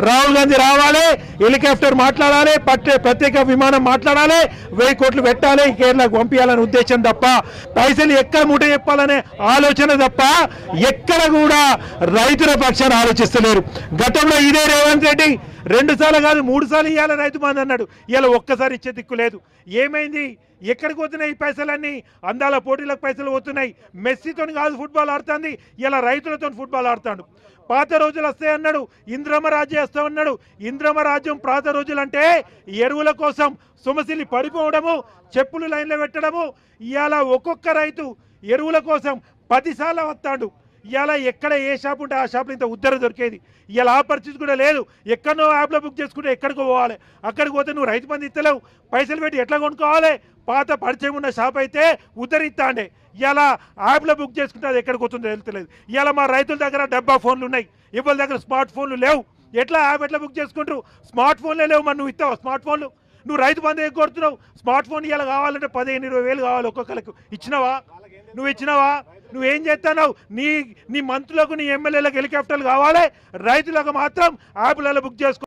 రాహుల్ గాంధీ రావాలి, హెలికాప్టర్ మాట్లాడాలి, ప్రత్యేక విమానం మాట్లాడాలి, 1000 కోట్లు పెట్టాలి, కేరళకు పంపించాలనే ఉద్దేశం తప్ప, పైసలు ఎక్కడ మూట చెప్పాలనే ఆలోచన తప్ప ఎక్కడ కూడా రైతుల పక్షాన్ని ఆలోచిస్తలేరు. గతంలో ఇదే రేవంత్ రెడ్డి 2 సార్లు కాదు 3 సార్లు ఇవ్వాలి రైతు బంధు అన్నాడు. ఇలా ఒక్కసారి ఇచ్చే దిక్కు లేదు. ఏమైంది? ఎక్కడికి పోతున్నాయి ఈ పైసలన్నీ? అందాల పోటీలకు పైసలు పోతున్నాయి. మెస్సీతో కాదు ఫుట్బాల్ ఆడుతుంది, ఇలా రైతులతో ఫుట్బాల్ ఆడుతాడు. పాత రోజులు వస్తాయన్నాడు, ఇంద్రమ రాజ్యం వస్తామన్నాడు. ఇంద్రమ రాజ్యం పాత రోజులు అంటే ఎరువుల కోసం సొమసిల్లి పడిపోవడము, చెప్పులు లైన్లో పెట్టడము. ఇవాళ ఒక్కొక్క రైతు ఎరువుల కోసం 10 సార్లు వస్తాడు. ఇవాళ ఎక్కడ ఏ షాప్ ఉంటే ఆ షాప్లో ఇంత ఉద్దర దొరికేది. ఇవాళ ఆ పరిస్థితి కూడా లేదు. ఎక్కడో యాప్లో బుక్ చేసుకుంటే ఎక్కడికో పోవాలి, అక్కడికి పోతే నువ్వు రైతు బంధు ఇస్తలేవు, పైసలు పెట్టి ఎట్లా కొనుక్కోవాలి? పాత పరిచయం ఉన్న షాప్ అయితే ఉద్ధరిస్తాండే. ఇలా యాప్లో బుక్ చేసుకుంటే అది ఎక్కడికి వస్తుందో తెలుస్తలేదు. ఇలా మా రైతుల దగ్గర 70 ఫోన్లు ఉన్నాయి, ఎవరి దగ్గర స్మార్ట్ ఫోన్లు లేవు. ఎట్లా యాప్ ఎట్లా బుక్ చేసుకుంటారు? స్మార్ట్ ఫోన్లే లేవు. మరి నువ్వు ఇస్తావు స్మార్ట్ ఫోన్లు? నువ్వు రైతు బంధు ఏం కోరుతున్నావు? స్మార్ట్ ఫోన్ ఇలా కావాలంటే 15-20 వేలు కావాలి ఒక్కొక్కరికి. ఇచ్చినావా? నువ్వు ఇచ్చినావా? నువ్వేం చేస్తున్నావు? నీ మంత్రులకు నీ ఎమ్మెల్యేలకు హెలికాప్టర్లు కావాలి, రైతులకు మాత్రం యాప్లలో బుక్ చేసుకో.